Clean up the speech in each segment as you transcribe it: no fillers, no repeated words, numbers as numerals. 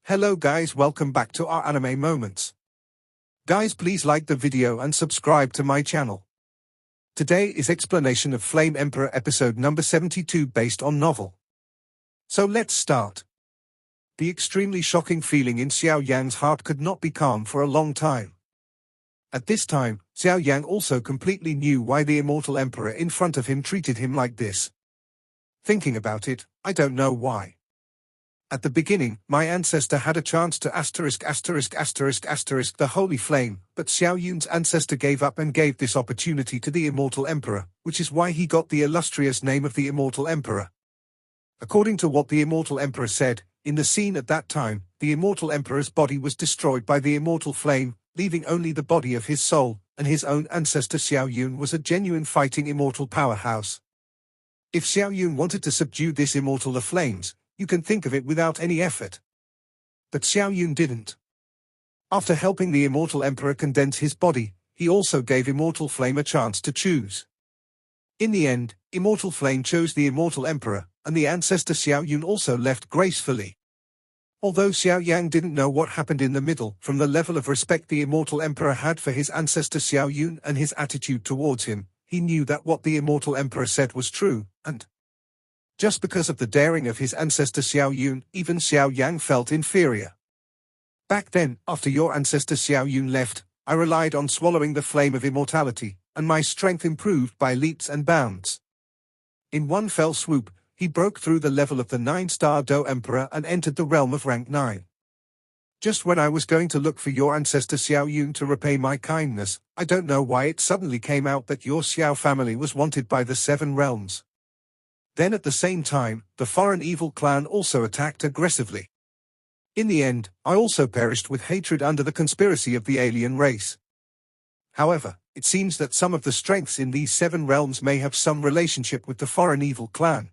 Hello guys, welcome back to our anime moments. Guys, please like the video and subscribe to my channel. Today is explanation of Flame Emperor episode number 72 based on novel. So let's start. The extremely shocking feeling in Xiao Yan's heart could not be calm for a long time. At this time, Xiao Yan also completely knew why the immortal emperor in front of him treated him like this. Thinking about it, I don't know why. At the beginning, my ancestor had a chance to ***** the holy flame, but Xiao Yun's ancestor gave up and gave this opportunity to the immortal emperor, which is why he got the illustrious name of the immortal emperor. According to what the immortal emperor said, in the scene at that time, the immortal emperor's body was destroyed by the immortal flame, leaving only the body of his soul, and his own ancestor Xiao Yun was a genuine fighting immortal powerhouse. If Xiao Yun wanted to subdue this immortal flames, you can think of it without any effort. But Xiao Yun didn't. After helping the immortal emperor condense his body, he also gave immortal flame a chance to choose. In the end, immortal flame chose the immortal emperor, and the ancestor Xiao Yun also left gracefully. Although Xiao Yang didn't know what happened in the middle, from the level of respect the immortal emperor had for his ancestor Xiao Yun and his attitude towards him, he knew that what the immortal emperor said was true, and just because of the daring of his ancestor Xiao Yun, even Xiao Yang felt inferior. Back then, after your ancestor Xiao Yun left, I relied on swallowing the flame of immortality, and my strength improved by leaps and bounds. In one fell swoop, he broke through the level of the 9-star Do Emperor and entered the realm of rank 9. Just when I was going to look for your ancestor Xiao Yun to repay my kindness, I don't know why it suddenly came out that your Xiao family was wanted by the 7 realms. Then at the same time, the foreign evil clan also attacked aggressively. In the end, I also perished with hatred under the conspiracy of the alien race. However, it seems that some of the strengths in these 7 realms may have some relationship with the foreign evil clan.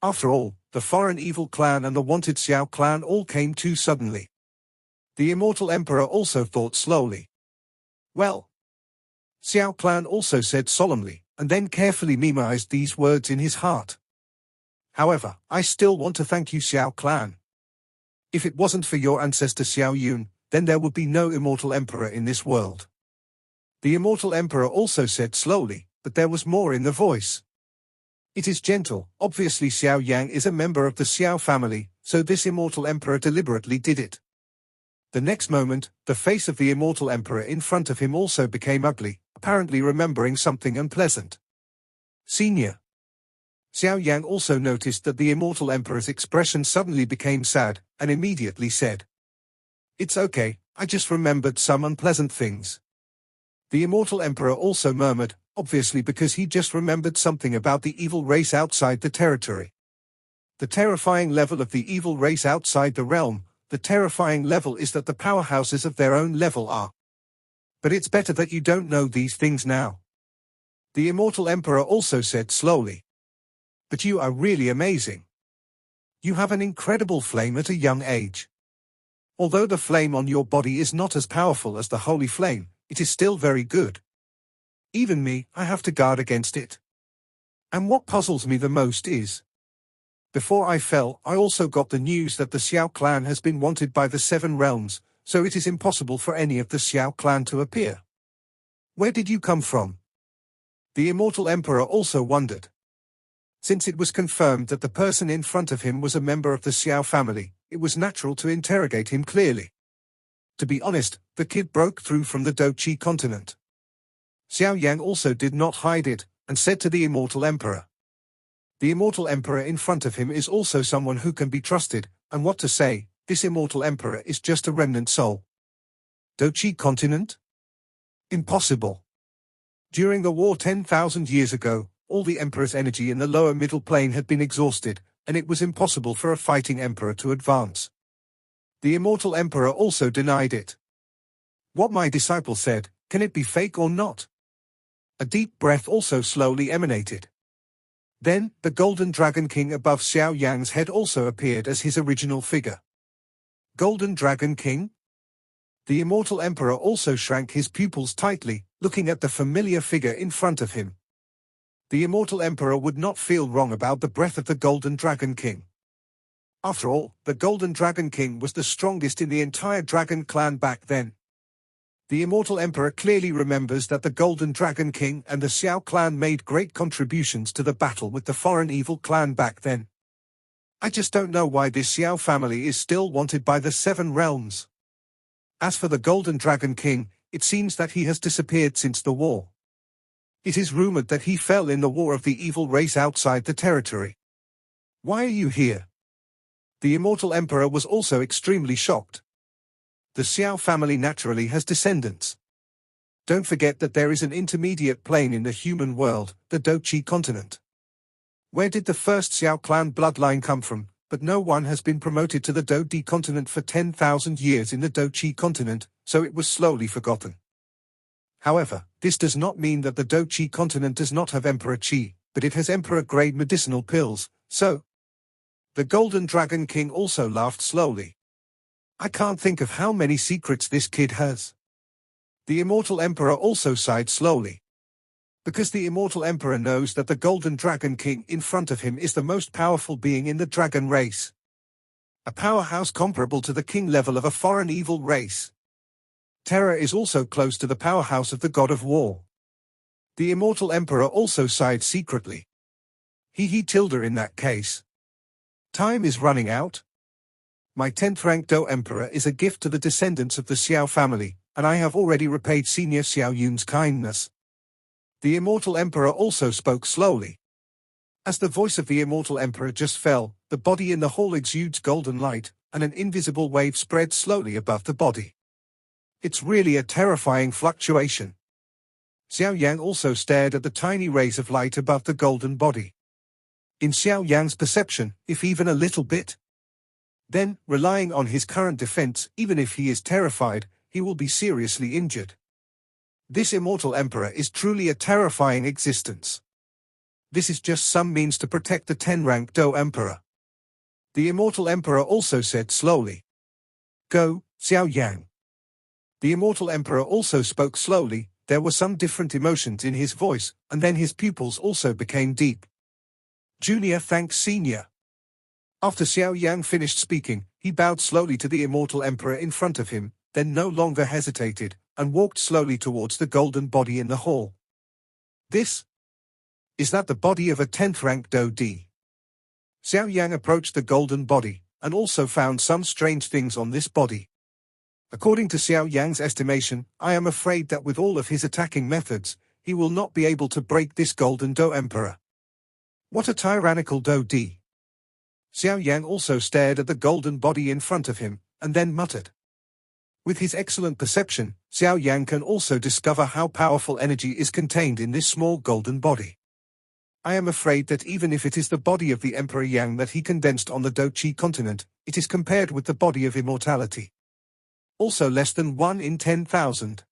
After all, the foreign evil clan and the wanted Xiao clan all came too suddenly. The immortal emperor also thought slowly. Well, Xiao clan also said solemnly, and then carefully memorized these words in his heart. However, I still want to thank you Xiao clan. If it wasn't for your ancestor Xiao Yun, then there would be no immortal emperor in this world. The immortal emperor also said slowly, but there was more in the voice. It is gentle. Obviously Xiao Yang is a member of the Xiao family, so this immortal emperor deliberately did it. The next moment, the face of the immortal emperor in front of him also became ugly, apparently remembering something unpleasant. Senior. Xiao Yang also noticed that the immortal emperor's expression suddenly became sad, and immediately said, "It's okay, I just remembered some unpleasant things." The immortal emperor also murmured, obviously because he just remembered something about the evil race outside the territory. The terrifying level of the evil race outside the realm. The terrifying level is that the powerhouses of their own level are. But it's better that you don't know these things now. The immortal emperor also said slowly. But you are really amazing. You have an incredible flame at a young age. Although the flame on your body is not as powerful as the holy flame, it is still very good. Even me, I have to guard against it. And what puzzles me the most is, before I fell, I also got the news that the Xiao clan has been wanted by the 7 realms, so it is impossible for any of the Xiao clan to appear. Where did you come from? The immortal emperor also wondered. Since it was confirmed that the person in front of him was a member of the Xiao family, it was natural to interrogate him clearly. To be honest, the kid broke through from the Dochi continent. Xiao Yang also did not hide it, and said to the immortal emperor. The immortal emperor in front of him is also someone who can be trusted, and what to say, this immortal emperor is just a remnant soul. Dochi continent? Impossible. During the war 10,000 years ago, all the emperor's energy in the lower middle plane had been exhausted, and it was impossible for a fighting emperor to advance. The immortal emperor also denied it. What my disciple said, can it be fake or not? A deep breath also slowly emanated. Then, the Golden Dragon King above Xiao Yang's head also appeared as his original figure. Golden Dragon King? The immortal emperor also shrank his pupils tightly, looking at the familiar figure in front of him. The immortal emperor would not feel wrong about the breath of the Golden Dragon King. After all, the Golden Dragon King was the strongest in the entire dragon clan back then. The Immortal Emperor clearly remembers that the Golden Dragon King and the Xiao clan made great contributions to the battle with the foreign evil clan back then. I just don't know why this Xiao family is still wanted by the Seven Realms. As for the Golden Dragon King, it seems that he has disappeared since the war. It is rumored that he fell in the war of the evil race outside the territory. Why are you here? The Immortal Emperor was also extremely shocked. The Xiao family naturally has descendants. Don't forget that there is an intermediate plane in the human world, the Dochi continent. Where did the first Xiao clan bloodline come from? But no one has been promoted to the Dodi continent for 10,000 years in the Dochi continent, so it was slowly forgotten. However, this does not mean that the Dochi continent does not have Emperor Qi, but it has Emperor-grade medicinal pills, so. The Golden Dragon King also laughed slowly. I can't think of how many secrets this kid has. The Immortal Emperor also sighed slowly. Because the Immortal Emperor knows that the Golden Dragon King in front of him is the most powerful being in the dragon race. A powerhouse comparable to the king level of a foreign evil race. Terror is also close to the powerhouse of the god of war. The Immortal Emperor also sighed secretly. Tilde in that case. Time is running out. My 10th rank Do Emperor is a gift to the descendants of the Xiao family, and I have already repaid Senior Xiao Yun's kindness. The Immortal Emperor also spoke slowly. As the voice of the Immortal Emperor just fell, the body in the hall exudes golden light, and an invisible wave spread slowly above the body. It's really a terrifying fluctuation. Xiao Yang also stared at the tiny rays of light above the golden body. In Xiao Yang's perception, if even a little bit, then, relying on his current defense, even if he is terrified, he will be seriously injured. This Immortal Emperor is truly a terrifying existence. This is just some means to protect the 10-rank Do Emperor. The Immortal Emperor also said slowly. Go, Xiao Yang. The Immortal Emperor also spoke slowly. There were some different emotions in his voice, and then his pupils also became deep. Junior thanks Senior. After Xiao Yang finished speaking, he bowed slowly to the Immortal Emperor in front of him, then no longer hesitated, and walked slowly towards the golden body in the hall. Is that the body of a 10th rank Do Di? Xiao Yang approached the golden body, and also found some strange things on this body. According to Xiao Yang's estimation, I am afraid that with all of his attacking methods, he will not be able to break this golden Do Emperor. What a tyrannical Do Di! Xiao Yang also stared at the golden body in front of him, and then muttered. With his excellent perception, Xiao Yang can also discover how powerful energy is contained in this small golden body. I am afraid that even if it is the body of the Emperor Yang that he condensed on the Dochi continent, it is compared with the body of immortality. Also less than 1 in 10,000.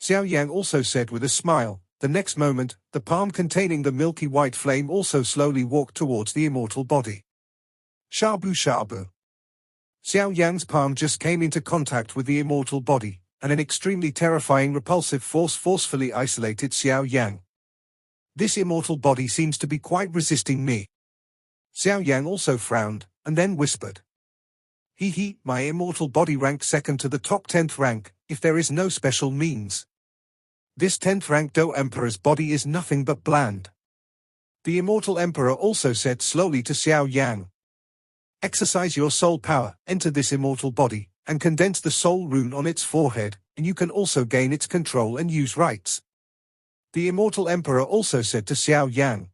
Xiao Yang also said with a smile. The next moment, the palm containing the milky white flame also slowly walked towards the immortal body. Shabu Shabu. Xiao Yang's palm just came into contact with the immortal body, and an extremely terrifying repulsive force forcefully isolated Xiao Yang. This immortal body seems to be quite resisting me. Xiao Yang also frowned, and then whispered. My immortal body ranked second to the top 10th rank, if there is no special means. This 10th rank Do Emperor's body is nothing but bland. The Immortal Emperor also said slowly to Xiao Yang. Exercise your soul power, enter this immortal body, and condense the soul rune on its forehead, and you can also gain its control and use rights. The Immortal Emperor also said to Xiao Yang.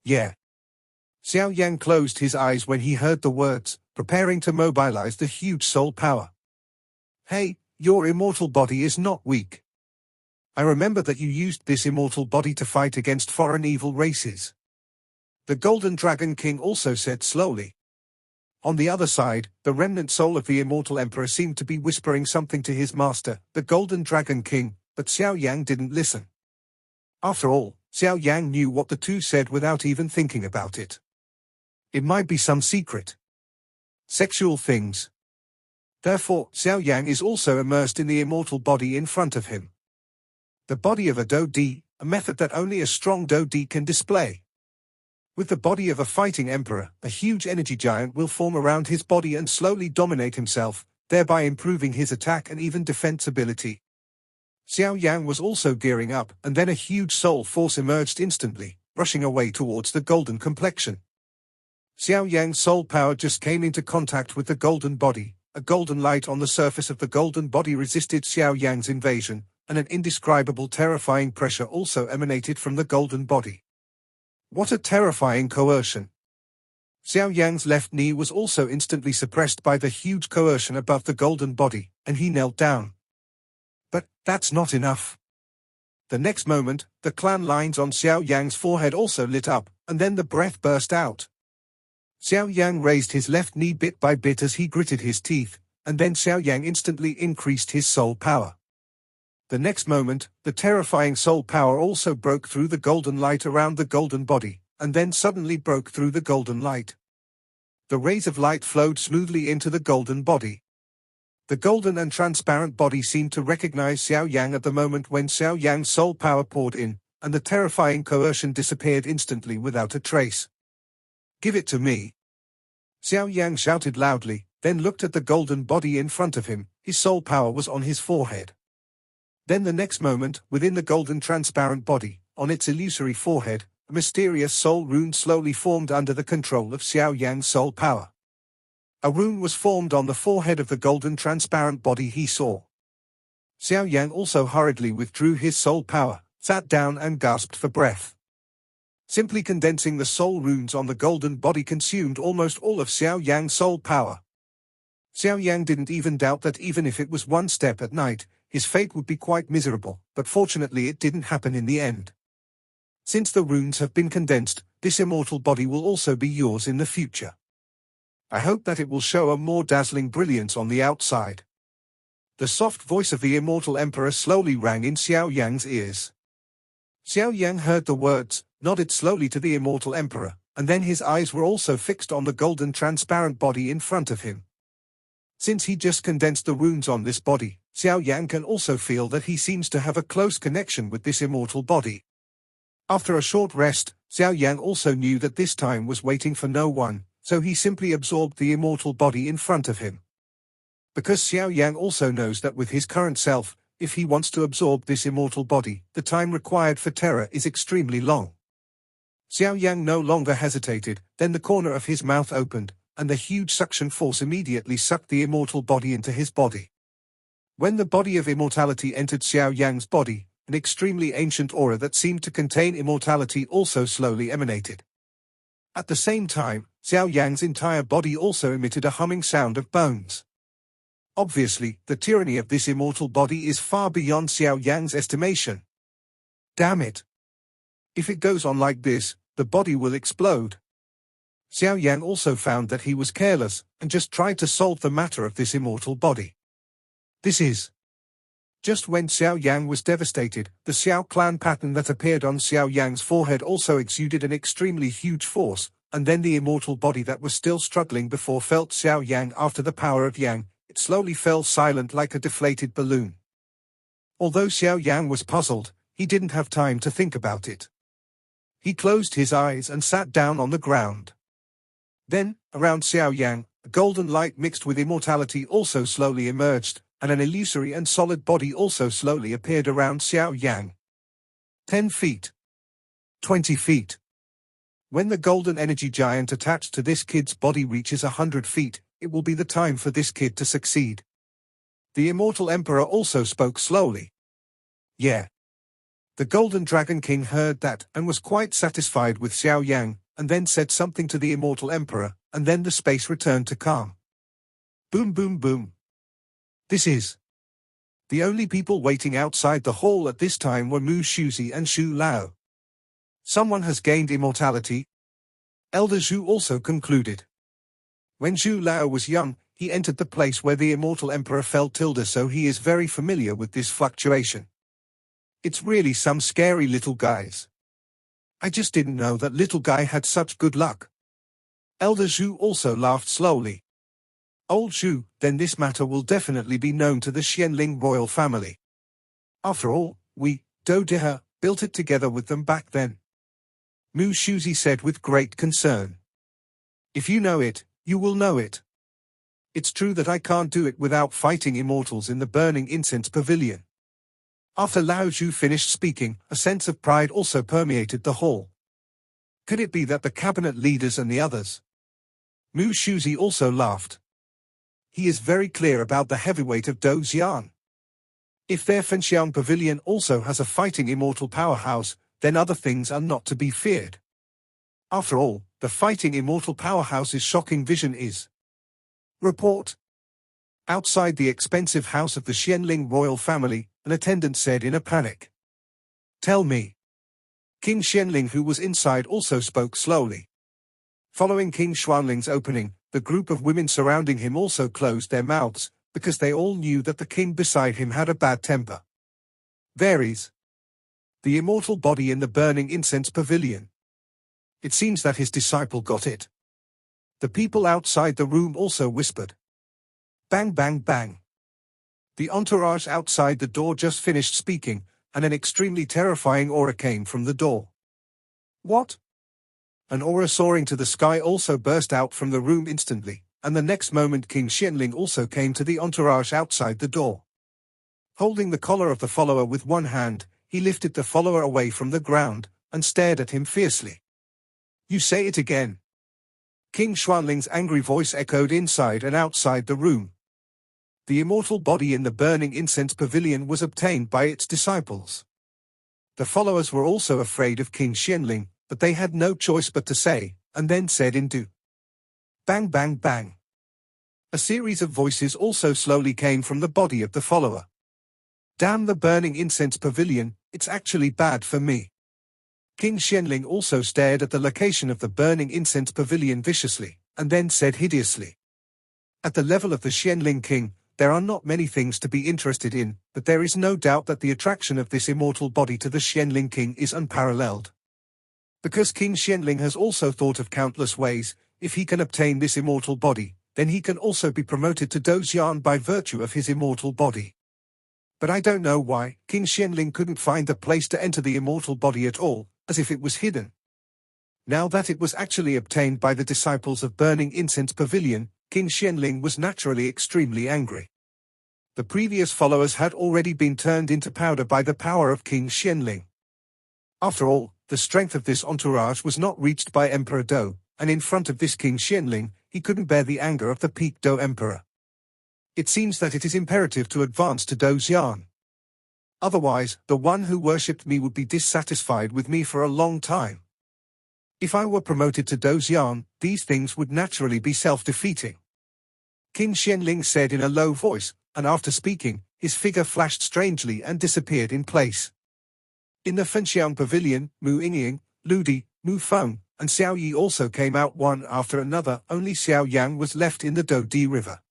Yeah. Xiao Yang closed his eyes when he heard the words, preparing to mobilize the huge soul power. Hey, your immortal body is not weak. I remember that you used this immortal body to fight against foreign evil races. The Golden Dragon King also said slowly. On the other side, the remnant soul of the Immortal Emperor seemed to be whispering something to his master, the Golden Dragon King, but Xiao Yang didn't listen. After all, Xiao Yang knew what the two said without even thinking about it. It might be some secret. Sexual things. Therefore, Xiao Yang is also immersed in the immortal body in front of him. The body of a Do Di, a method that only a strong Do Di can display. With the body of a fighting emperor, a huge energy giant will form around his body and slowly dominate himself, thereby improving his attack and even defense ability. Xiao Yan was also gearing up, and then a huge soul force emerged instantly, rushing away towards the golden complexion. Xiao Yan's soul power just came into contact with the golden body. A golden light on the surface of the golden body resisted Xiao Yan's invasion, and an indescribable terrifying pressure also emanated from the golden body. What a terrifying coercion! Xiao Yan's left knee was also instantly suppressed by the huge coercion above the golden body, and he knelt down. But that's not enough. The next moment, the clan lines on Xiao Yan's forehead also lit up, and then the breath burst out. Xiao Yan raised his left knee bit by bit as he gritted his teeth, and then Xiao Yan instantly increased his soul power. The next moment, the terrifying soul power also broke through the golden light around the golden body, and then suddenly broke through the golden light. The rays of light flowed smoothly into the golden body. The golden and transparent body seemed to recognize Xiao Yan at the moment when Xiao Yan's soul power poured in, and the terrifying coercion disappeared instantly without a trace. "Give it to me!" Xiao Yan shouted loudly, then looked at the golden body in front of him. His soul power was on his forehead. Then the next moment, within the golden transparent body, on its illusory forehead, a mysterious soul rune slowly formed under the control of Xiao Yan's soul power. A rune was formed on the forehead of the golden transparent body he saw. Xiao Yan also hurriedly withdrew his soul power, sat down and gasped for breath. Simply condensing the soul runes on the golden body consumed almost all of Xiao Yan's soul power. Xiao Yan didn't even doubt that even if it was one step at night, his fate would be quite miserable, but fortunately it didn't happen in the end. Since the runes have been condensed, this immortal body will also be yours in the future. I hope that it will show a more dazzling brilliance on the outside. The soft voice of the immortal emperor slowly rang in Xiao Yan's ears. Xiao Yan heard the words, nodded slowly to the immortal emperor, and then his eyes were also fixed on the golden transparent body in front of him. Since he just condensed the runes on this body, Xiao Yan can also feel that he seems to have a close connection with this immortal body. After a short rest, Xiao Yan also knew that this time was waiting for no one, so he simply absorbed the immortal body in front of him. Because Xiao Yan also knows that with his current self, if he wants to absorb this immortal body, the time required for terror is extremely long. Xiao Yan no longer hesitated, then the corner of his mouth opened, and the huge suction force immediately sucked the immortal body into his body. When the body of immortality entered Xiao Yan's body, an extremely ancient aura that seemed to contain immortality also slowly emanated. At the same time, Xiao Yan's entire body also emitted a humming sound of bones. Obviously, the tyranny of this immortal body is far beyond Xiao Yan's estimation. Damn it! If it goes on like this, the body will explode. Xiao Yan also found that he was careless, and just tried to solve the matter of this immortal body. This is. Just when Xiao Yan was devastated, the Xiao clan pattern that appeared on Xiao Yan's forehead also exuded an extremely huge force, and then the immortal body that was still struggling before felt Xiao Yan after the power of Yang, it slowly fell silent like a deflated balloon. Although Xiao Yan was puzzled, he didn't have time to think about it. He closed his eyes and sat down on the ground. Then, around Xiao Yan, a golden light mixed with immortality also slowly emerged, and an illusory and solid body also slowly appeared around Xiao Yan. 10 feet. 20 feet. When the golden energy giant attached to this kid's body reaches 100 feet, it will be the time for this kid to succeed. The immortal emperor also spoke slowly. Yeah. The Golden Dragon King heard that and was quite satisfied with Xiao Yan, and then said something to the immortal emperor, and then the space returned to calm. Boom boom boom. This is. The only people waiting outside the hall at this time were Mu Shuzi and Shu Lao. Someone has gained immortality. Elder Zhu also concluded. When Zhu Lao was young, he entered the place where the immortal emperor fell tilde, so he is very familiar with this fluctuation. It's really some scary little guys. I just didn't know that little guy had such good luck. Elder Zhu also laughed slowly. Old Zhu, then this matter will definitely be known to the Xianling royal family. After all, we, Do Deha, built it together with them back then. Mu Shuzi said with great concern. If you know it, you will know it. It's true that I can't do it without fighting immortals in the burning incense pavilion. After Lao Zhu finished speaking, a sense of pride also permeated the hall. Could it be that the cabinet leaders and the others? Mu Shuzi also laughed. He is very clear about the heavyweight of Do Xian. If their Fenxiang pavilion also has a fighting immortal powerhouse, then other things are not to be feared. After all, the fighting immortal powerhouse's shocking vision is. Report. Outside the expensive house of the Xianling royal family, an attendant said in a panic. Tell me. King Xianling, who was inside, also spoke slowly. Following King Xuanling's opening, the group of women surrounding him also closed their mouths, because they all knew that the king beside him had a bad temper. Varies. The immortal body in the burning incense pavilion. It seems that his disciple got it. The people outside the room also whispered. Bang bang bang. The entourage outside the door just finished speaking, and an extremely terrifying aura came from the door. What? An aura soaring to the sky also burst out from the room instantly, and the next moment King Xianling also came to the entourage outside the door. Holding the collar of the follower with one hand, he lifted the follower away from the ground, and stared at him fiercely. You say it again. King Xuanling's angry voice echoed inside and outside the room. The immortal body in the burning incense pavilion was obtained by its disciples. The followers were also afraid of King Xianling, but they had no choice but to say, and then said in Du. Bang bang bang. A series of voices also slowly came from the body of the follower. Damn the burning incense pavilion, it's actually bad for me. King Xianling also stared at the location of the burning incense pavilion viciously, and then said hideously. At the level of the Xianling king, there are not many things to be interested in, but there is no doubt that the attraction of this immortal body to the Xianling king is unparalleled. Because King Xianling has also thought of countless ways, if he can obtain this immortal body, then he can also be promoted to Do Xian by virtue of his immortal body. But I don't know why King Xianling couldn't find the place to enter the immortal body at all, as if it was hidden. Now that it was actually obtained by the disciples of Burning Incense Pavilion, King Xianling was naturally extremely angry. The previous followers had already been turned into powder by the power of King Xianling. After all, the strength of this entourage was not reached by Emperor Do, and in front of this King Xianling, he couldn't bear the anger of the peak Do Emperor. It seems that it is imperative to advance to Do Xian. Otherwise, the one who worshipped me would be dissatisfied with me for a long time. If I were promoted to Do Xian, these things would naturally be self-defeating. King Xianling said in a low voice, and after speaking, his figure flashed strangely and disappeared in place. In the Fenxiang Pavilion, Mu Yingying, Lu Di, Mu Feng, and Xiao Yi also came out one after another. Only Xiao Yan was left in the Do Di River.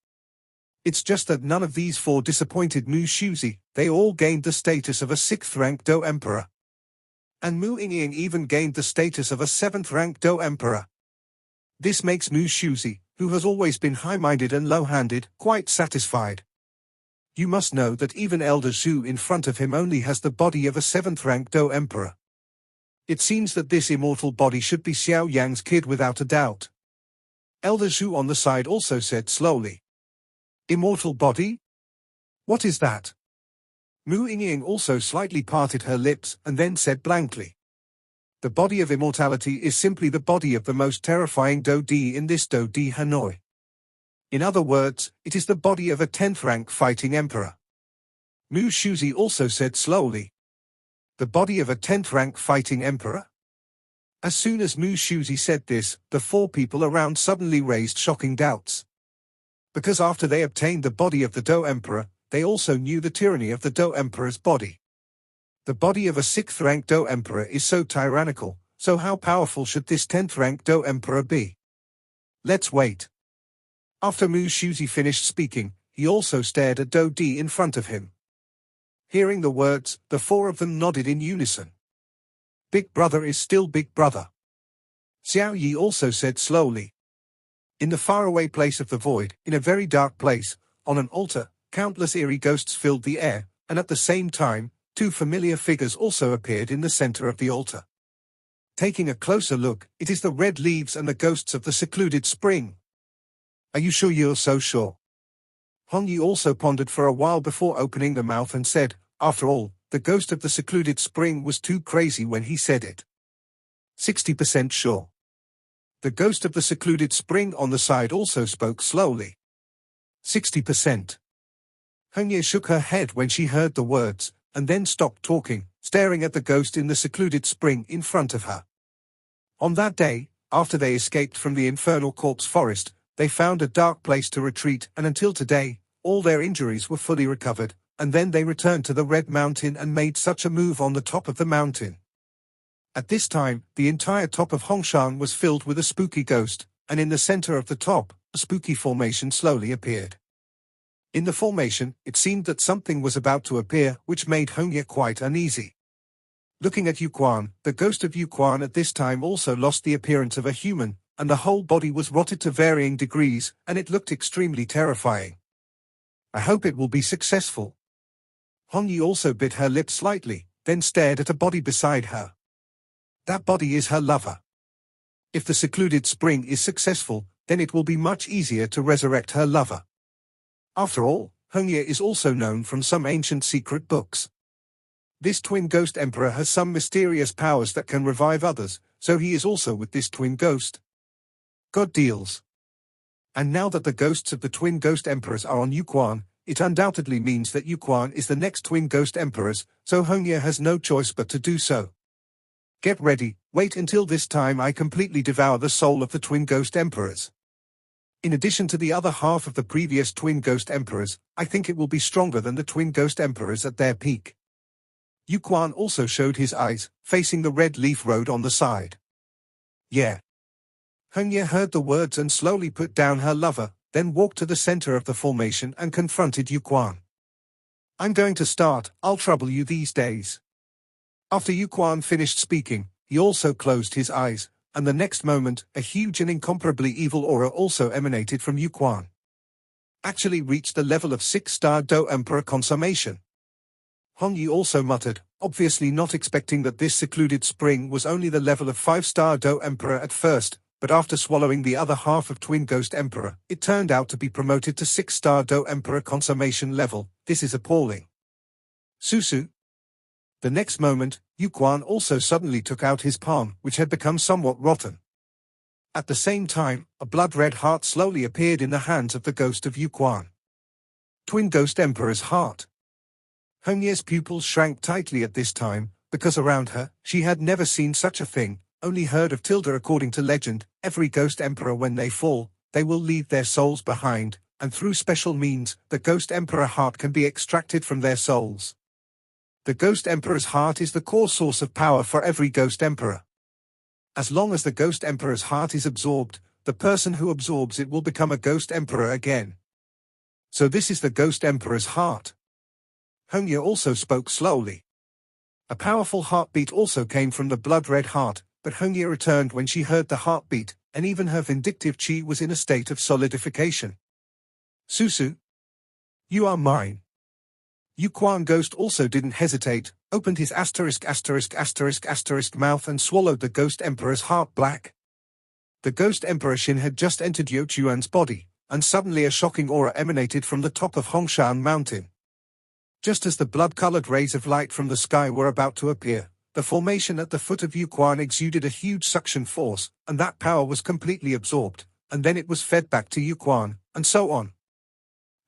It's just that none of these four disappointed Mu Shuzi. They all gained the status of a 6th-rank Do Emperor. And Mu Yingying even gained the status of a 7th-rank Do Emperor. This makes Mu Shuzi, who has always been high-minded and low-handed, quite satisfied. You must know that even Elder Zhu in front of him only has the body of a 7th-rank Do Emperor. It seems that this immortal body should be Xiao Yang's kid without a doubt. Elder Zhu on the side also said slowly. Immortal body? What is that? Mu Yingying also slightly parted her lips and then said blankly. The body of immortality is simply the body of the most terrifying Do Di in this Do Di Hanoi. In other words, it is the body of a 10th-rank fighting emperor. Mu Shuzi also said slowly. The body of a 10th-rank fighting emperor? As soon as Mu Shuzi said this, the four people around suddenly raised shocking doubts. Because after they obtained the body of the Do Emperor, they also knew the tyranny of the Do Emperor's body. The body of a 6th-rank Do Emperor is so tyrannical, so how powerful should this 10th-rank Do Emperor be? Let's wait. After Mu Shuzi finished speaking, he also stared at Do Di in front of him. Hearing the words, the four of them nodded in unison. Big brother is still big brother. Xiao Yi also said slowly. In the faraway place of the void, in a very dark place, on an altar, countless eerie ghosts filled the air, and at the same time, two familiar figures also appeared in the center of the altar. Taking a closer look, it is the red leaves and the ghosts of the secluded spring. Are you sure you're so sure? Hong Yi also pondered for a while before opening the mouth and said, after all, the ghost of the secluded spring was too crazy when he said it. 60% sure. The ghost of the secluded spring on the side also spoke slowly. 60%. Hong Yi shook her head when she heard the words, and then stopped talking, staring at the ghost in the secluded spring in front of her. On that day, after they escaped from the infernal corpse forest, they found a dark place to retreat, and until today, all their injuries were fully recovered, and then they returned to the Red Mountain and made such a move on the top of the mountain. At this time, the entire top of Hongshan was filled with a spooky ghost, and in the center of the top, a spooky formation slowly appeared. In the formation, it seemed that something was about to appear, which made Hong Ye quite uneasy. Looking at Yuquan, the ghost of Yuquan at this time also lost the appearance of a human, and the whole body was rotted to varying degrees, and it looked extremely terrifying. I hope it will be successful. Hong Yi also bit her lip slightly, then stared at a body beside her. That body is her lover. If the secluded spring is successful, then it will be much easier to resurrect her lover. After all, Hong Ye is also known from some ancient secret books. This twin ghost emperor has some mysterious powers that can revive others, so he is also with this twin ghost. God deals. And now that the ghosts of the twin ghost emperors are on Yuquan, it undoubtedly means that Yuquan is the next twin ghost emperors, so Hong Ye has no choice but to do so. Get ready, wait until this time I completely devour the soul of the twin ghost emperors. In addition to the other half of the previous twin ghost emperors, I think it will be stronger than the twin ghost emperors at their peak. Yuquan also showed his eyes, facing the red leaf road on the side. Yeah. Hong Ye heard the words and slowly put down her lover, then walked to the center of the formation and confronted Yuquan. I'm going to start, I'll trouble you these days. After Yuquan finished speaking, he also closed his eyes, and the next moment, a huge and incomparably evil aura also emanated from Yuquan. Actually reached the level of 6-star Do Emperor consummation. Hong Yi also muttered, obviously not expecting that this secluded spring was only the level of 5-star Do Emperor at first, but after swallowing the other half of Twin Ghost Emperor, it turned out to be promoted to 6-star Do Emperor consummation level. This is appalling. Susu. The next moment, Yuquan also suddenly took out his palm, which had become somewhat rotten. At the same time, a blood-red heart slowly appeared in the hands of the ghost of Yuquan. Twin Ghost Emperor's heart. Hong Ye's pupils shrank tightly at this time, because around her, she had never seen such a thing, only heard of Tilda. According to legend, every Ghost Emperor when they fall, they will leave their souls behind, and through special means, the Ghost Emperor heart can be extracted from their souls. The Ghost Emperor's heart is the core source of power for every Ghost Emperor. As long as the Ghost Emperor's heart is absorbed, the person who absorbs it will become a Ghost Emperor again. So this is the Ghost Emperor's heart. Hong Ye also spoke slowly. A powerful heartbeat also came from the blood-red heart, but Hong Ye returned when she heard the heartbeat, and even her vindictive chi was in a state of solidification. Susu. You are mine. Yuquan Ghost also didn't hesitate, opened his mouth and swallowed the Ghost Emperor's heart black. The Ghost Emperor Xin had just entered Yo Chuan's body, and suddenly a shocking aura emanated from the top of Hongshan Mountain. Just as the blood-colored rays of light from the sky were about to appear, the formation at the foot of Yuquan exuded a huge suction force, and that power was completely absorbed, and then it was fed back to Yuquan, and so on.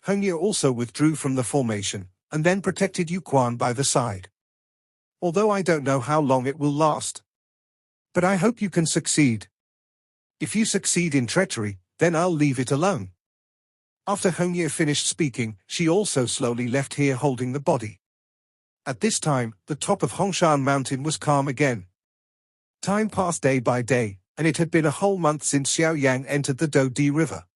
Hong Ye also withdrew from the formation, and then protected Yuquan by the side. Although I don't know how long it will last. But I hope you can succeed. If you succeed in treachery, then I'll leave it alone. After Hong Ye finished speaking, she also slowly left here holding the body. At this time, the top of Hongshan Mountain was calm again. Time passed day by day, and it had been a whole month since Xiao Yan entered the Dodi River.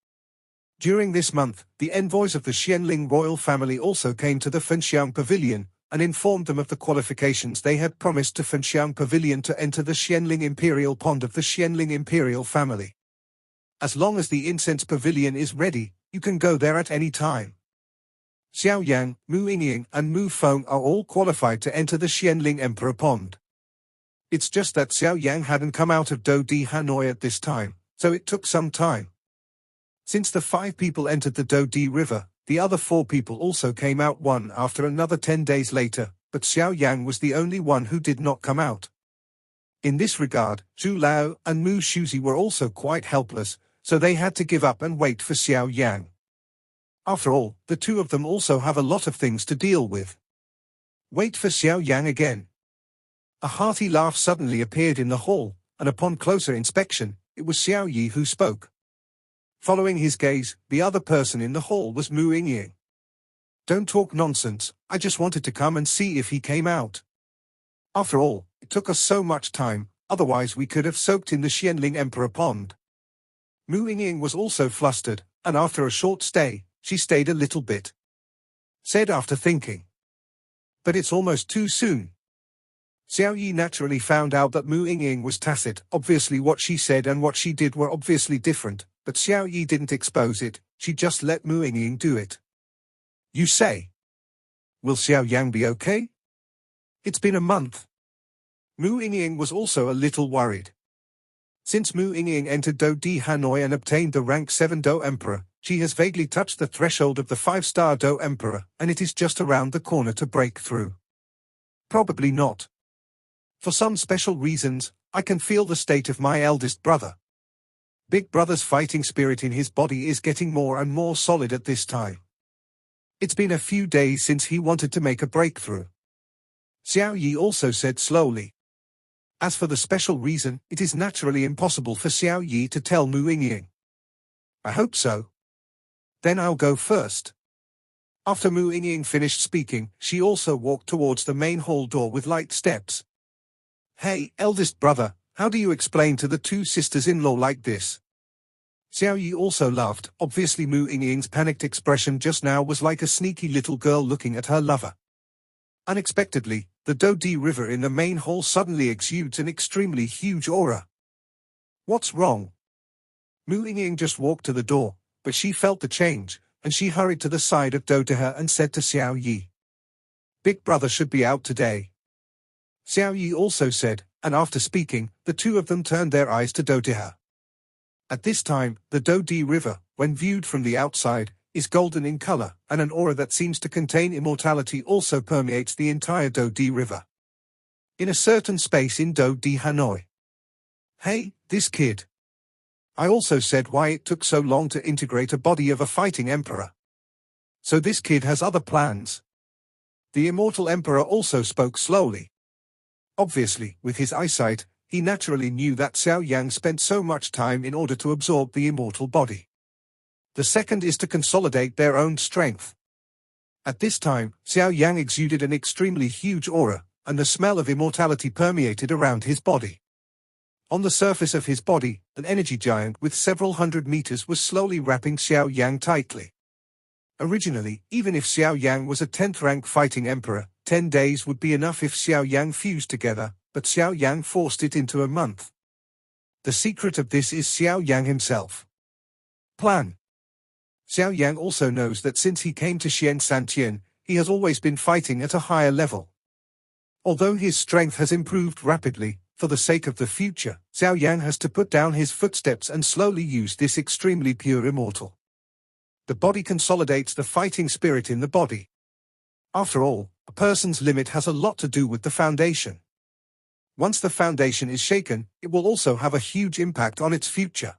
During this month, the envoys of the Xianling royal family also came to the Fenxiang Pavilion, and informed them of the qualifications they had promised to Fenxiang Pavilion to enter the Xianling Imperial Pond of the Xianling Imperial family. As long as the incense pavilion is ready, you can go there at any time. Xiao Yan, Mu Yingying, and Mu Feng are all qualified to enter the Xianling Emperor Pond. It's just that Xiao Yan hadn't come out of Do Di Hanoi at this time, so it took some time. Since the 5 people entered the Do Di River, the other 4 people also came out one after another 10 days later, but Xiao Yang was the only one who did not come out. In this regard, Zhu Lao and Mu Shuzi were also quite helpless, so they had to give up and wait for Xiao Yang. After all, the 2 of them also have a lot of things to deal with. Wait for Xiao Yang again. A hearty laugh suddenly appeared in the hall, and upon closer inspection, it was Xiao Yi who spoke. Following his gaze, the other person in the hall was Mu Yingying. Don't talk nonsense, I just wanted to come and see if he came out. After all, it took us so much time, otherwise we could have soaked in the Xianling Emperor Pond. Mu Yingying was also flustered, and after a short stay, she stayed a little bit. Said after thinking. But it's almost too soon. Xiao Yi naturally found out that Mu Yingying was tacit. Obviously what she said and what she did were obviously different, but Xiao Yi didn't expose it, she just let Mu Yingying do it. You say? Will Xiao Yang be okay? It's been a month. Mu Yingying was also a little worried. Since Mu Yingying entered Do Di Hanoi and obtained the rank 7 Do Emperor, she has vaguely touched the threshold of the 5-star Do Emperor, and it is just around the corner to break through. Probably not. For some special reasons, I can feel the state of my eldest brother. Big brother's fighting spirit in his body is getting more and more solid at this time. It's been a few days since he wanted to make a breakthrough. Xiao Yi also said slowly. As for the special reason, it is naturally impossible for Xiao Yi to tell Mu Yingying. I hope so. Then I'll go first. After Mu Yingying finished speaking, she also walked towards the main hall door with light steps. Hey, eldest brother, how do you explain to the 2 sisters-in-law like this? Xiao Yi also laughed. Obviously Mu Yingying's panicked expression just now was like a sneaky little girl looking at her lover. Unexpectedly, the Do Di River in the main hall suddenly exudes an extremely huge aura. What's wrong? Mu Yingying just walked to the door, but she felt the change, and she hurried to the side of Do Dehe and said to Xiao Yi. Big brother should be out today. Xiao Yi also said, and after speaking, the 2 of them turned their eyes to Do Dehe. At this time, the Do Di River, when viewed from the outside, is golden in color, and an aura that seems to contain immortality also permeates the entire Do Di River. In a certain space in Do Di Hanoi. Hey, this kid. I also said why it took so long to integrate a body of a fighting emperor. So this kid has other plans. The immortal emperor also spoke slowly. Obviously, with his eyesight, he naturally knew that Xiao Yang spent so much time in order to absorb the immortal body. The second is to consolidate their own strength. At this time, Xiao Yang exuded an extremely huge aura, and the smell of immortality permeated around his body. On the surface of his body, an energy giant with several hundred meters was slowly wrapping Xiao Yang tightly. Originally, even if Xiao Yang was a 10th rank fighting emperor, 10 days would be enough if Xiao Yang fused together, but Xiao Yang forced it into a month. The secret of this is Xiao Yang himself. Plan. Xiao Yang also knows that since he came to Xian Santian, he has always been fighting at a higher level. Although his strength has improved rapidly, for the sake of the future, Xiao Yang has to put down his footsteps and slowly use this extremely pure immortal. The body consolidates the fighting spirit in the body. After all, a person's limit has a lot to do with the foundation. Once the foundation is shaken, it will also have a huge impact on its future.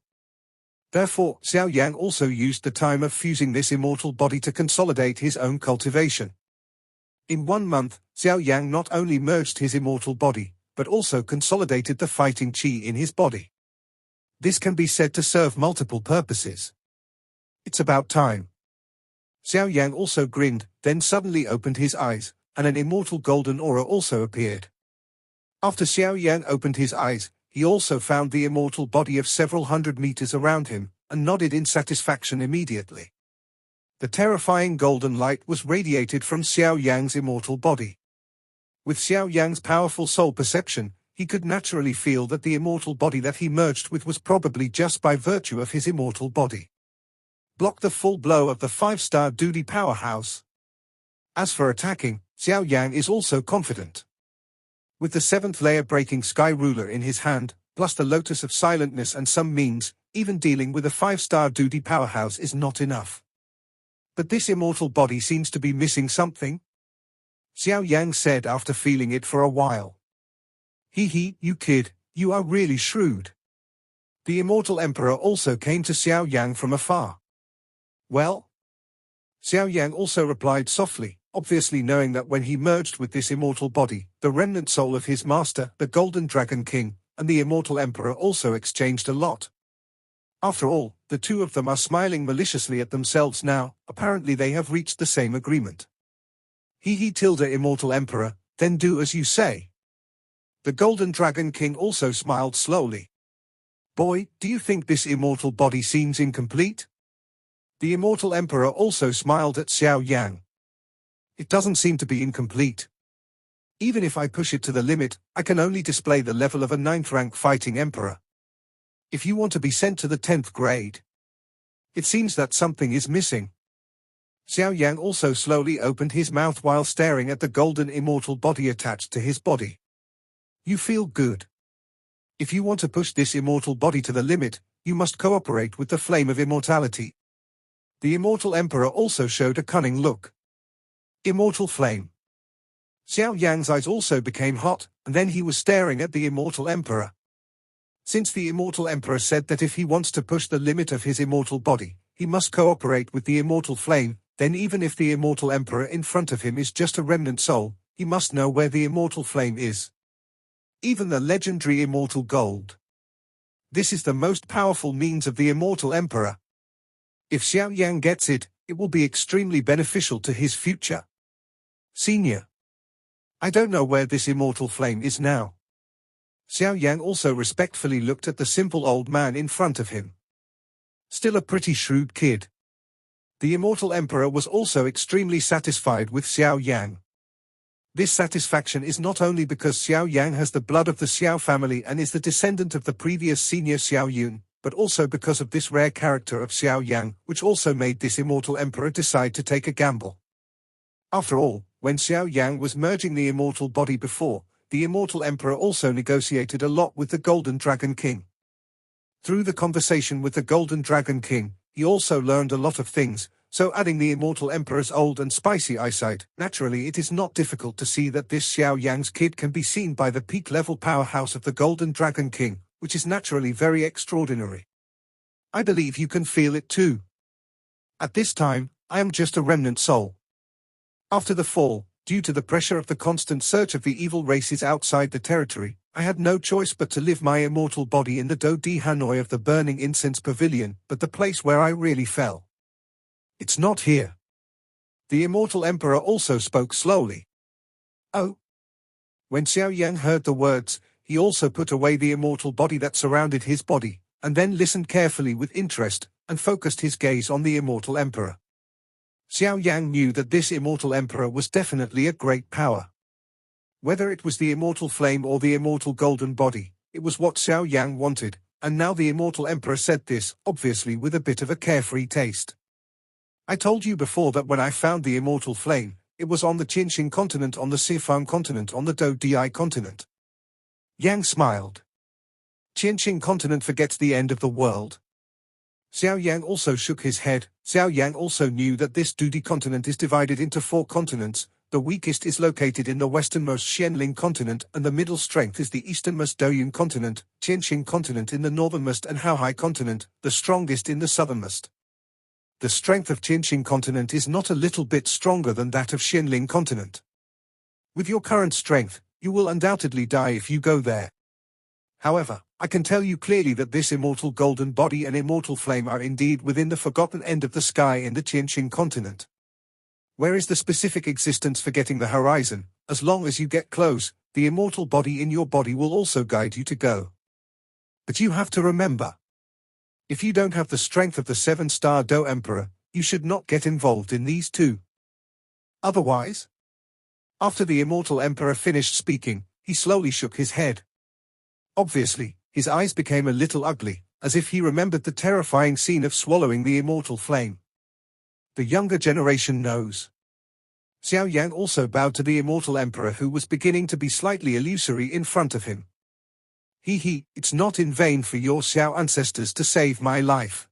Therefore, Xiao Yang also used the time of fusing this immortal body to consolidate his own cultivation. In 1 month, Xiao Yang not only merged his immortal body, but also consolidated the fighting qi in his body. This can be said to serve multiple purposes. It's about time. Xiao Yang also grinned, then suddenly opened his eyes, and an immortal golden aura also appeared. After Xiao Yang opened his eyes, he also found the immortal body of several hundred meters around him, and nodded in satisfaction immediately. The terrifying golden light was radiated from Xiao Yang's immortal body. With Xiao Yang's powerful soul perception, he could naturally feel that the immortal body that he merged with was probably just by virtue of his immortal body. Block the full blow of the 5-star Dudi powerhouse. As for attacking, Xiao Yang is also confident. With the 7th layer breaking sky ruler in his hand, plus the lotus of silentness and some means, even dealing with a 5-star duty powerhouse is not enough. But this immortal body seems to be missing something, Xiao Yan said after feeling it for a while. Hee, you kid, you are really shrewd. The immortal emperor also came to Xiao Yang from afar. Well? Xiao Yang also replied softly, obviously knowing that when he merged with this immortal body, the remnant soul of his master, the Golden Dragon King, and the immortal emperor also exchanged a lot. After all, the two of them are smiling maliciously at themselves now. Apparently they have reached the same agreement. Hee tilde immortal emperor, then do as you say. The Golden Dragon King also smiled slowly. Boy, do you think this immortal body seems incomplete? The immortal emperor also smiled at Xiao Yang. It doesn't seem to be incomplete. Even if I push it to the limit, I can only display the level of a 9th rank fighting emperor. If you want to be sent to the 10th grade, it seems that something is missing. Xiao Yang also slowly opened his mouth while staring at the golden immortal body attached to his body. You feel good. If you want to push this immortal body to the limit, you must cooperate with the flame of immortality. The immortal emperor also showed a cunning look. Immortal flame. Xiao Yang's eyes also became hot, and then he was staring at the immortal emperor. Since the immortal emperor said that if he wants to push the limit of his immortal body, he must cooperate with the immortal flame, then even if the immortal emperor in front of him is just a remnant soul, he must know where the immortal flame is. Even the legendary immortal gold. This is the most powerful means of the immortal emperor. If Xiao Yang gets it, it will be extremely beneficial to his future. Senior. I don't know where this immortal flame is now. Xiao Yang also respectfully looked at the simple old man in front of him. Still a pretty shrewd kid. The immortal emperor was also extremely satisfied with Xiao Yang. This satisfaction is not only because Xiao Yang has the blood of the Xiao family and is the descendant of the previous senior Xiao Yun, but also because of this rare character of Xiao Yang, which also made this immortal emperor decide to take a gamble. After all, when Xiao Yang was merging the immortal body before, the immortal emperor also negotiated a lot with the Golden Dragon King. Through the conversation with the Golden Dragon King, he also learned a lot of things, so adding the immortal emperor's old and spicy eyesight, naturally it is not difficult to see that this Xiao Yang's kid can be seen by the peak-level powerhouse of the Golden Dragon King, which is naturally very extraordinary. I believe you can feel it too. At this time, I am just a remnant soul. After the fall, due to the pressure of the constant search of the evil races outside the territory, I had no choice but to live my immortal body in the Do Di Hanoi of the Burning Incense Pavilion, but the place where I really fell. It's not here. The immortal emperor also spoke slowly. Oh. When Xiao Yang heard the words, he also put away the immortal body that surrounded his body, and then listened carefully with interest, and focused his gaze on the immortal emperor. Xiao Yang knew that this immortal emperor was definitely a great power. Whether it was the immortal flame or the immortal golden body, it was what Xiao Yang wanted, and now the immortal emperor said this, obviously with a bit of a carefree taste. I told you before that when I found the immortal flame, it was on the Qinxing continent, on the Sifang continent, on the Do Di continent. Yang smiled. Qinxing continent forgets the end of the world. Xiao Yang also shook his head. Xiao Yang also knew that this Dudi continent is divided into 4 continents. The weakest is located in the westernmost Xianling continent, and the middle strength is the easternmost Douyun continent, Qinxing continent in the northernmost, and Haohai continent, the strongest in the southernmost. The strength of Qinxing continent is not a little bit stronger than that of Xianling continent. With your current strength, you will undoubtedly die if you go there. However, I can tell you clearly that this immortal golden body and immortal flame are indeed within the forgotten end of the sky in the Qinxing continent. Where is the specific existence forgetting the horizon? As long as you get close, the immortal body in your body will also guide you to go. But you have to remember, if you don't have the strength of the 7-star Do Emperor, you should not get involved in these two. Otherwise? After the immortal emperor finished speaking, he slowly shook his head. Obviously, his eyes became a little ugly, as if he remembered the terrifying scene of swallowing the immortal flame. The younger generation knows. Xiao Yan also bowed to the immortal emperor, who was beginning to be slightly illusory in front of him. It's not in vain for your Xiao ancestors to save my life.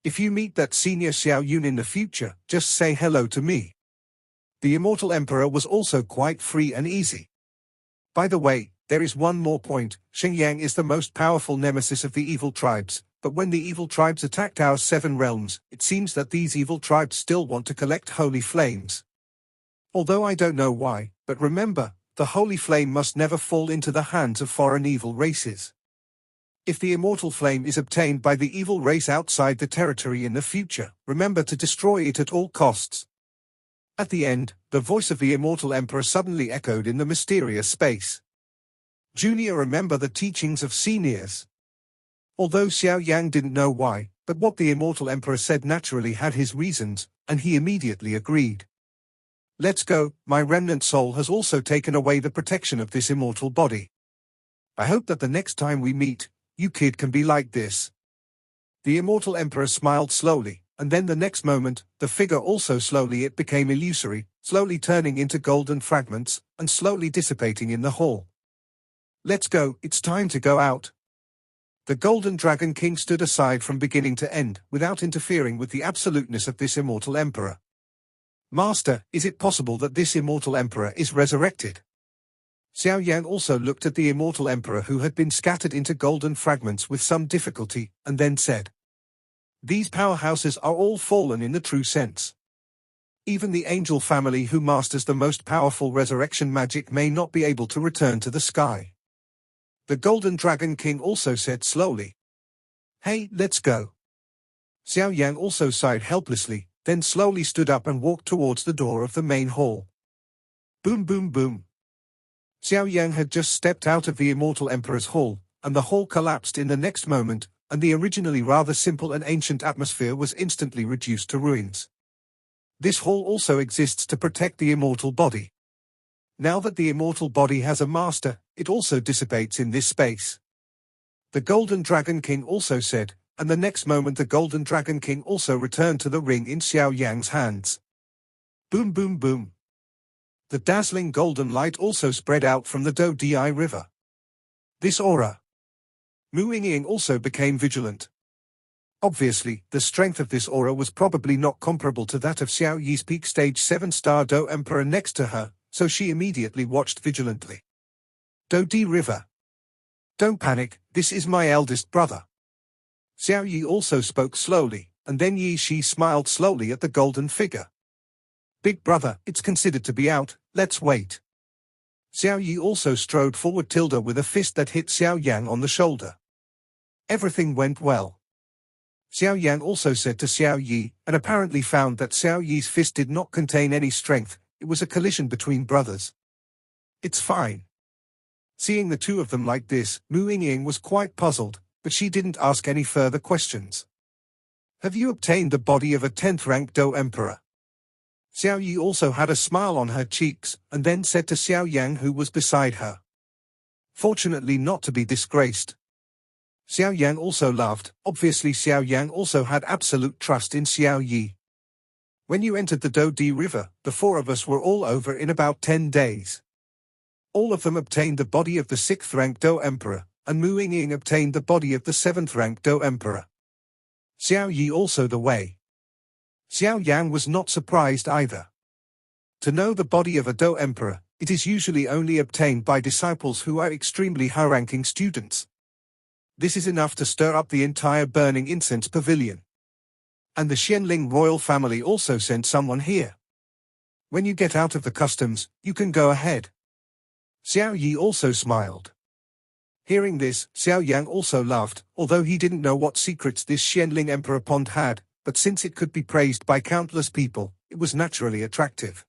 If you meet that senior Xiao Yun in the future, just say hello to me. The immortal emperor was also quite free and easy. By the way, there is one more point. Xingyang is the most powerful nemesis of the evil tribes, but when the evil tribes attacked our 7 realms, it seems that these evil tribes still want to collect holy flames. Although I don't know why, but remember, the holy flame must never fall into the hands of foreign evil races. If the immortal flame is obtained by the evil race outside the territory in the future, remember to destroy it at all costs. At the end, the voice of the immortal emperor suddenly echoed in the mysterious space. Junior, remember the teachings of seniors. Although Xiao Yang didn't know why, but what the immortal emperor said naturally had his reasons, and he immediately agreed. Let's go, my remnant soul has also taken away the protection of this immortal body. I hope that the next time we meet, you kid can be like this. The immortal emperor smiled slowly, and then the next moment, the figure also slowly it became illusory, slowly turning into golden fragments, and slowly dissipating in the hall. Let's go, it's time to go out. The Golden Dragon King stood aside from beginning to end, without interfering with the absoluteness of this immortal emperor. Master, is it possible that this immortal emperor is resurrected? Xiao Yan also looked at the immortal emperor, who had been scattered into golden fragments with some difficulty, and then said, "These powerhouses are all fallen in the true sense. Even the angel family who masters the most powerful resurrection magic may not be able to return to the sky." The Golden Dragon King also said slowly, "Hey, let's go." Xiao Yang also sighed helplessly, then slowly stood up and walked towards the door of the main hall. Boom boom boom. Xiao Yang had just stepped out of the immortal emperor's hall, and the hall collapsed in the next moment, and the originally rather simple and ancient atmosphere was instantly reduced to ruins. This hall also exists to protect the immortal body. Now that the immortal body has a master, it also dissipates in this space. The Golden Dragon King also said, and the next moment the Golden Dragon King also returned to the ring in Xiao Yang's hands. Boom boom boom. The dazzling golden light also spread out from the Dodi River. This aura. Mu Yingying also became vigilant. Obviously, the strength of this aura was probably not comparable to that of Xiao Yi's peak stage 7-star Do Emperor next to her, so she immediately watched vigilantly. Dodi River. Don't panic, this is my eldest brother. Xiao Yi also spoke slowly, and then Yi Shi smiled slowly at the golden figure. Big brother, it's considered to be out, let's wait. Xiao Yi also strode forward with a fist that hit Xiao Yang on the shoulder. Everything went well. Xiao Yang also said to Xiao Yi, and apparently found that Xiao Yi's fist did not contain any strength, it was a collision between brothers. It's fine. Seeing the two of them like this, Mu Yingying was quite puzzled, but she didn't ask any further questions. Have you obtained the body of a 10th rank Do Emperor? Xiao Yi also had a smile on her cheeks, and then said to Xiao Yang, who was beside her. Fortunately not to be disgraced. Xiao Yang also laughed. Obviously Xiao Yang also had absolute trust in Xiao Yi. When you entered the Dodi River, the 4 of us were all over in about 10 days. All of them obtained the body of the 6th rank Do Emperor, and Mu Yingying obtained the body of the 7th rank Do Emperor. Xiao Yi also the way. Xiao Yang was not surprised either. To know the body of a Do Emperor, it is usually only obtained by disciples who are extremely high-ranking students. This is enough to stir up the entire burning incense pavilion. And the Xianling royal family also sent someone here. When you get out of the customs, you can go ahead. Xiao Yi also smiled. Hearing this, Xiao Yang also laughed, although he didn't know what secrets this Xianling Emperor Pond had, but since it could be praised by countless people, it was naturally attractive.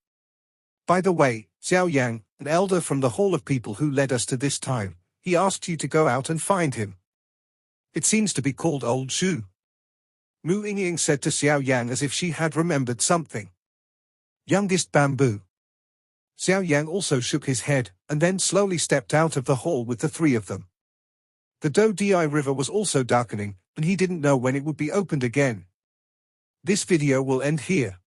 By the way, Xiao Yang, an elder from the Hall of People who led us to this time, he asked you to go out and find him. It seems to be called Old Shu. Mu Yingying said to Xiao Yang as if she had remembered something. Youngest bamboo. Xiao Yang also shook his head, and then slowly stepped out of the hall with the 3 of them. The Dodi River was also darkening, and he didn't know when it would be opened again. This video will end here.